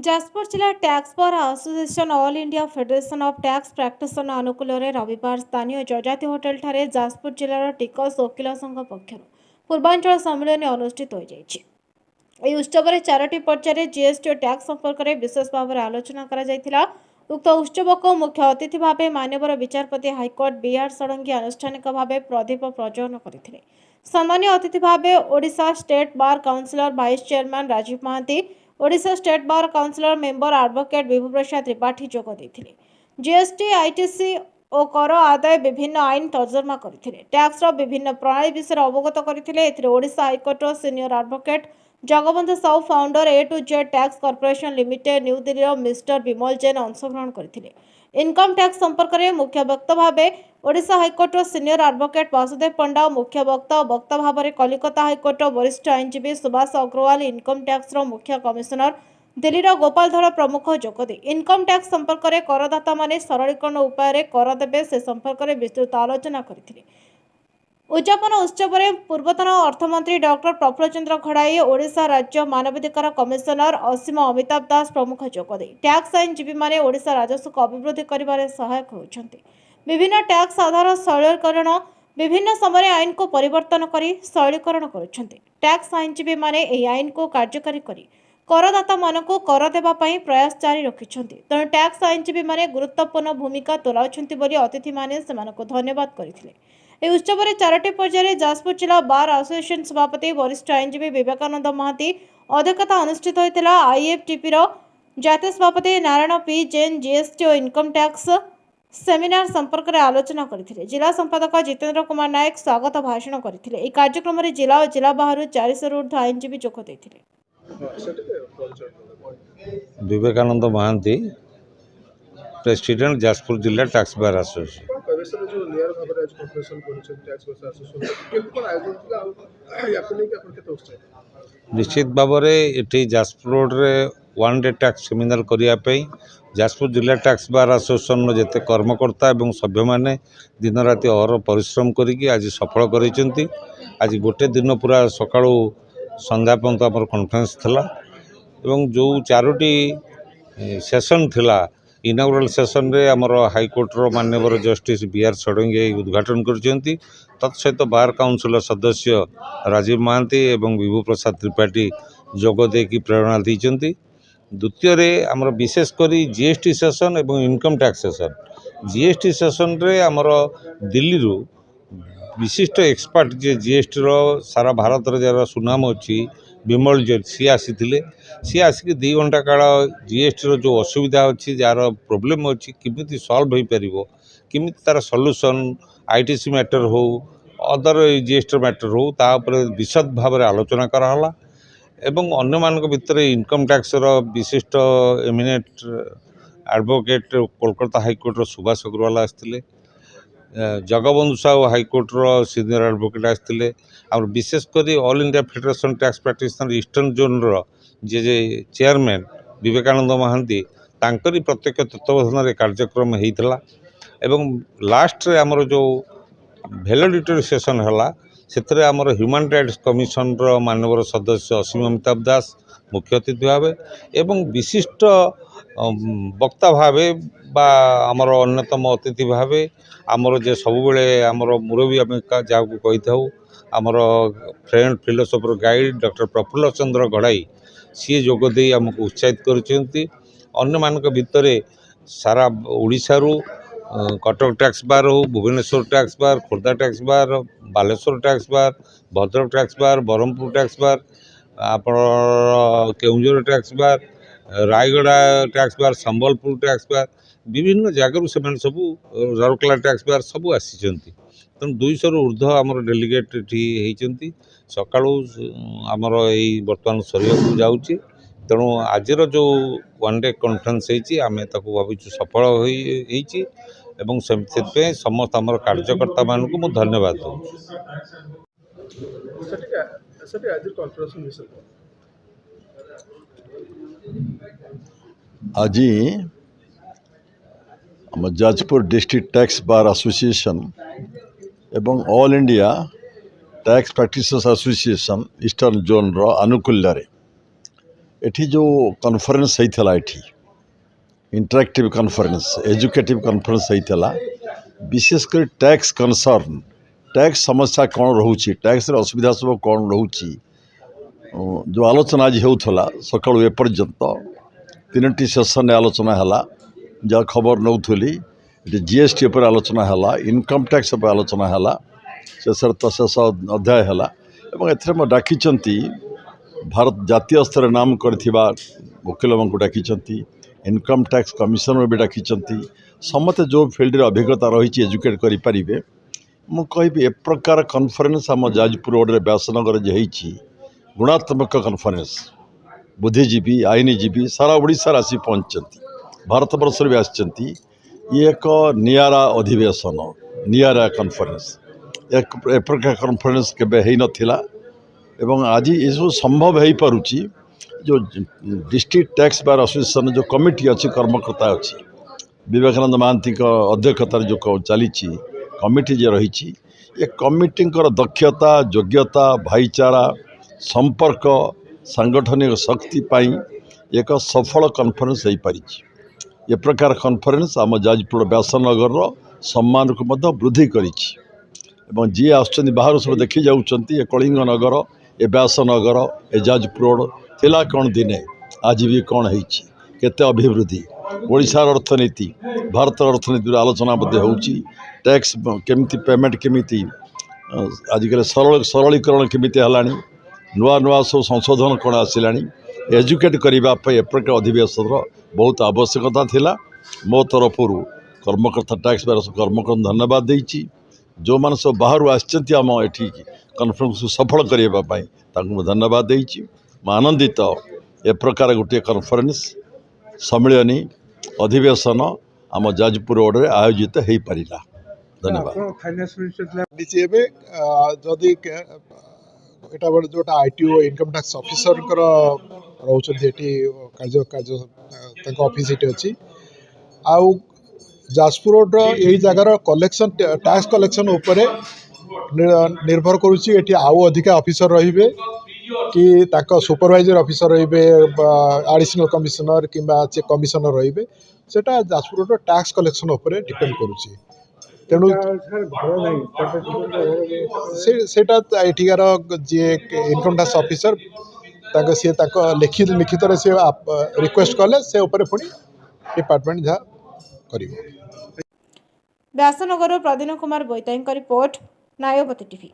ଯାଜପୁର ଜିଲ୍ଲା tax bar association all India federation of tax practitioner ଆନୁକୂଲ୍ୟରେ ରବିବାର ସ୍ଥାନୀୟ ଯଜାତି ହୋଟେଲଠାରେ ଯାଜପୁର ଜିଲ୍ଲାର ଟିକସ ଓକିଲ ସଂଘ ପକ୍ଷରୁ ପୂର୍ବାଞ୍ଚଳ ସମ୍ମିଳନୀ ଅନୁଷ୍ଠିତ ହୋଇଯାଇଛି। ଏହି ଉତ୍ସବରେ 4ଟି ପର୍ଯ୍ୟାୟରେ ଜିଏସଟି ଓ ଟ୍ୟାକ୍ସ ସମ୍ପର୍କରେ ବିଶେଷ ଭାବରେ ଆଲୋଚନା କରାଯାଇଥିଲା। ଉକ୍ତ ଉତ୍ସବକୁ ମୁଖ୍ୟ ଅତିଥି ଭାବେ ମାନ୍ୟବର ବିଚାରପତି ହାଇକୋର୍ଟ ବିଆର୍ ଷଡ଼ଙ୍ଗୀ ଆନୁଷ୍ଠାନିକ ଭାବେ ପ୍ରଦୀପ ପ୍ରଜ୍ୱଳନ କରିଥିଲେ। ସମ୍ମାନୀୟ ଅତିଥି ଭାବେ ଓଡ଼ିଶା ଷ୍ଟେଟ୍ ବାର୍ କାଉନସିଲର vice chairman Rajib Mohanty, Odisha state bar କାଉନସିଲର ମେମ୍ବର ଆଡଭୋକେଟ୍ ବିଭୁ ପ୍ରସାଦ ତ୍ରିପାଠୀ ଯୋଗ ଦେଇଥିଲେ। ଜିଏସଟି, ଆଇଟିସି ଓ କର ଆଦାୟ ବିଭିନ୍ନ ଆଇନ ତର୍ଜମା କରିଥିଲେ। ଟ୍ୟାକ୍ସର ବିଭିନ୍ନ ପ୍ରଣାଳୀ ବିଷୟରେ ଅବଗତ କରିଥିଲେ। ଏଥିରେ ଓଡ଼ିଶା ହାଇକୋର୍ଟର senior advocate Jagabandhu Sahu, founder A to Z tax corporation limited, new ଦିଲ୍ଲୀର ମିଷ୍ଟର ବିମଲ ଜୈନ ଅଂଶଗ୍ରହଣ କରିଥିଲେ। ଇନକମ୍ ଟ୍ୟାକ୍ସ ସମ୍ପର୍କରେ ମୁଖ୍ୟ ବକ୍ତା ଭାବେ ଓଡ଼ିଶା ହାଇକୋର୍ଟର ସିନିୟର ଆଡଭୋକେଟ୍ ବାସୁଦେବ ପଣ୍ଡା ଓ ମୁଖ୍ୟ ବକ୍ତା ଭାବରେ କଲିକତା ହାଇକୋର୍ଟର ବରିଷ୍ଠ ଆଇନଜୀବୀ ସୁଭାଷ ଅଗ୍ରୱାଲ, ଇନକମ୍ ଟ୍ୟାକ୍ସର ମୁଖ୍ୟ କମିଶନର ଦିଲ୍ଲୀର ଗୋପାଳ ଧଳ ପ୍ରମୁଖ ଯୋଗଦେଇ ଇନକମ୍ ଟ୍ୟାକ୍ସ ସମ୍ପର୍କରେ କରଦାତାମାନେ ସରଳୀକରଣ ଉପାୟରେ କର ଦେବେ ସେ ସମ୍ପର୍କରେ ବିସ୍ତୃତ ଆଲୋଚନା କରିଥିଲେ। ଉଦ୍ଯାପନ ଉତ୍ସବରେ ପୂର୍ବତନ ଅର୍ଥମନ୍ତ୍ରୀ ଡକ୍ଟର ପ୍ରଫୁଲ୍ଲ ଚନ୍ଦ୍ର ଘଡ଼ାଇ, ଓଡ଼ିଶା ରାଜ୍ୟ ମାନବାଧିକାର କମିଶନର ଅସୀମ ଅମିତାଭ ଦାସ ପ୍ରମୁଖ ଯୋଗଦେଇ ଟ୍ୟାକ୍ସ ଆଇନଜୀବୀମାନେ ଓଡ଼ିଶା ରାଜସ୍ୱକୁ ଅଭିବୃଦ୍ଧି କରିବାରେ ସହାୟକ ହେଉଛନ୍ତି। ବିଭିନ୍ନ ଟ୍ୟାକ୍ସ ଆଧାର ସରଳୀକରଣ ବିଭିନ୍ନ ସମୟରେ ଆଇନକୁ ପରିବର୍ତ୍ତନ କରି ସରଳୀକରଣ କରୁଛନ୍ତି। ଟ୍ୟାକ୍ସ ଆଇନଜୀବୀମାନେ ଏହି ଆଇନକୁ କାର୍ଯ୍ୟକାରୀ କରି କରଦାତାମାନଙ୍କୁ କର ଦେବା ପାଇଁ ପ୍ରୟାସ ଜାରି ରଖିଛନ୍ତି। ତେଣୁ ଟ୍ୟାକ୍ସ ଆଇନଜୀବୀମାନେ ଗୁରୁତ୍ୱପୂର୍ଣ୍ଣ ଭୂମିକା ତୁଲାଉଛନ୍ତି ବୋଲି ଅତିଥିମାନେ ସେମାନଙ୍କୁ ଧନ୍ୟବାଦ କରିଥିଲେ। ଏହି ଉତ୍ସବରେ 4ଟି ପର୍ଯ୍ୟାୟରେ ଯାଜପୁର ଜିଲ୍ଲା ବାର୍ ଆସୋସିଏସନ ସଭାପତି ବରିଷ୍ଠ ଆଇନଜୀବୀ ବିବେକାନନ୍ଦ ମହାନ୍ତି ଅଧ୍ୟକ୍ଷତା ଅନୁଷ୍ଠିତ ହୋଇଥିଲା। ଆଇଏଫ୍ଟିପିର ଜାତୀୟ ସଭାପତି ନାରାୟଣ ପି ଜୈନ ଜିଏସଟି ଓ ଇନକମ୍ ଟ୍ୟାକ୍ସ ସେମିନାର ସମ୍ପର୍କରେ ଆଲୋଚନା କରିଥିଲେ। ଜିଲ୍ଲା ସମ୍ପାଦକ ଜିତେନ୍ଦ୍ର କୁମାର ନାୟକ ସ୍ୱାଗତ ଭାଷଣ କରିଥିଲେ। ଏହି କାର୍ଯ୍ୟକ୍ରମରେ ଜିଲ୍ଲା ଓ ଜିଲ୍ଲା ବାହାରୁ 400ରୁ ଊର୍ଦ୍ଧ୍ୱ ଆଇନଜୀବୀ ଯୋଗ ଦେଇଥିଲେ। विवेकानंद महांती, प्रेसिडेंट जाजपुर जिला टैक्स बार एसोसिएशन। निश्चित भाव में जाजपुर रोड रे 1 डे टैक्स सेमिनार करने जाजपुर जिला टैक्स बार एसोसिएशन जिते कर्मकर्ता और सभ्य मैंने दिन राति अहर परिश्रम करी आज सफल कर आज गोटे दिन पूरा सका संध्या पर्यंत आम कॉन्फ्रेंस थिला एवं जो 4टी सेशन थिला इनागुराल सेशन रे आमर हाईकोर्टर माननीय जस्टिस बीआर षडंगी उद्घाटन करछंती। तत्सहित बार काउंसिल सदस्य राजीव महांती एवं विभू प्रसाद त्रिपाठी जोग देकी प्रेरणा दैछंती। द्वितीय रे आमर विशेषकर जीएसटी सेशन एवं income tax session. GST session रे आमर दिल्ली रु विशिष्ट एक्सपर्ट जे जीएसटी रो सारा भारत रे जरा सुनाम अच्छी विमल जैन सी आसी आसिक 2 घंटा काल जीएसटी रो जो असुविधा अच्छी जार प्रोब्लेम अच्छी किमिति सॉल्व हो पार किमिति तार सॉल्यूशन आईटीसी मैटर हो अदर जीएसटी मैटर हो तापर विशद भाव में आलोचना कराला एवं अन्य मानक भितर इनकम टैक्स रो विशिष्ट एमिनेट एडवोकेट कोलकाता हाईकोर्ट रो सुभाष अग्रवाल आसते जगबंधु साहू हाईकोर्टर सीनियर एडवोकेट आसते और विशेषकर all India federation tax practitioner eastern zone जे चेयरमैन विवेकानंद महांती तांकरी प्रत्यक्ष तत्वावधान कार्यक्रम होता एवं लास्ट रे आमर जो वैलिडिटरी सेशन है से आमर ह्यूमन राइट्स कमिशन माननीय सदस्य असीम अमिताभ दास मुख्य अतिथि भाव एवं विशिष्ट वक्ता भावे बा आमर अन्यतम अतिथि भावे आमर जे सब बेले आमर मुरबी आम जहाँ कही था आमर friend philosopher guide doctor Prafulla Chandra Ghadai सी जोगदे आमको उत्साहित कर सारा ओडिशा रु कटक टैक्स बार हो Bhubaneswar tax bar Khordha tax bar Baleswar tax bar Bhadrak tax bar Brahmapur tax bar आप Keonjhar tax bar Rayagada tax bar Sambalpur tax bar विभिन्न जगह से सब राउरकेला टैक्स बार सब आसी तेणु 200 रु ऊर्ध्व आमर डेलीगेट ये सका आमर यही बर्तमान सरिया जाऊँगी तेणु आज जो 1 डे कॉन्फ्रेंस आम भावी सफल एवं समस्त आमर कार्यकर्ता मान को धन्यवाद दूँ। आज Jajpur district tax bar association एवं all India tax practitioners association eastern zone रो आनुकूल्य एठी जो कॉन्फ्रेंस होता एठी इंटरैक्टिव कॉन्फ्रेंस एजुकेटिव कॉन्फ्रेंस होता विशेषकर टैक्स कंसर्न टैक्स समस्या कौन रोचे टैक्स असुविधा सब कौन रोचे जो आलोचना आज होता सकाळू एपर्यंत 3टी सेसन आलोचना है जहाँ खबर नौली जीएसटी उपर आलोचना है इनकम टैक्स उपर आलोचना है शेष तो शेष अध्याय है डाकी भारत जातीय स्तर नाम करथिबा वकील को डाकी इनकम टैक्स कमिशनर भी डाकी समस्त जो फील्ड अभिज्ञता रही एजुकेट करें मु कहि ए प्रकार कॉन्फ्रेंस आम जाजपुर रोड रे व्यासनगर जे गुणात्मक कॉन्फ्रेंस बुद्धिजीवी आईनजीवी सारा ओडिशा आसी पहुँचती भारत वर्ष भी आसचंती ये एक नियारा अधिवेशन नियारा कॉन्फ्रेंस एक प्रकार कॉन्फ्रेंस केबे हेई नथिला एवं आज ये सब संभव हो पारुची जो डिस्ट्रिक्ट टैक्स बार एसोसिएशन जो कमिटी अच्छी कर्मकर्ता अच्छी विवेकानंद महांती अध्यक्षतार जो चली कमिटी जे रही ये कमिटी दक्षता योग्यता भाईचारा संपर्क सांगठनिक शक्ति पाई एक सफल कॉन्फ्रेंस हो पारी ये प्रकार कॉन्फ्रेंस आम जाजपुर व्यासनगर सम्मान को मध्य वृद्धि करी जी आसुच्च बाहर सब देखी जाऊँगी कलिंग नगर ए व्यासनगर ए जाजपुर रोड थिला कौन दिने आज भी कौन होती केते अभिवृद्धि ओडिशार अर्थनीति भारत अर्थनीति आलोचना होची टैक्स केमिति पेमेंट केमिति आजिकल सरलीकरण केमिति हलानी नुआ नुआ सब संशोधन कौन आसला एजुकेट करने ए प्रकार अधिवेशन बहुत आवश्यकता थिला मो तरफ कर्मकर्ता टैक्स बार कर्मकर्ता धन्यवाद देती जो मान सब बाहर आम एठी कॉन्फ्रेंस को सफल करने धन्यवाद देती आनंदित ए प्रकार गोटे कॉन्फ्रेंस सम्मिलनी अधिवेशन आम जाजपुर रोड रे आयोजित हो पारा धन्यवाद जदि एटा जोटा आईटीओ इनकम टैक्स ऑफिसर रोचे कार्य कार्य ऑफिस ये अच्छी आउ जाजपुर रोड यही जगार कलेक्शन टैक्स कलेक्शन उपरे निर्भर करुच्ची आउ अधिका ऑफिसर रे कि सुपरवाइजर ऑफिसर रे एडिशनल कमिशनर कि कमिशनर रे सेटा जाजपुर रोड टैक्स कलेक्शन उपरे डिपेंड करुच्ची तेणु एठिकार जी इनकम टैक्स ऑफिसर सी लिखित सी रिक्वेस्ट कले से पुणी डिपार्टमेंट जहाँ कर व्यासनगर प्रदीन कुमार बोईताई रिपोर्ट नायोपति टीवी।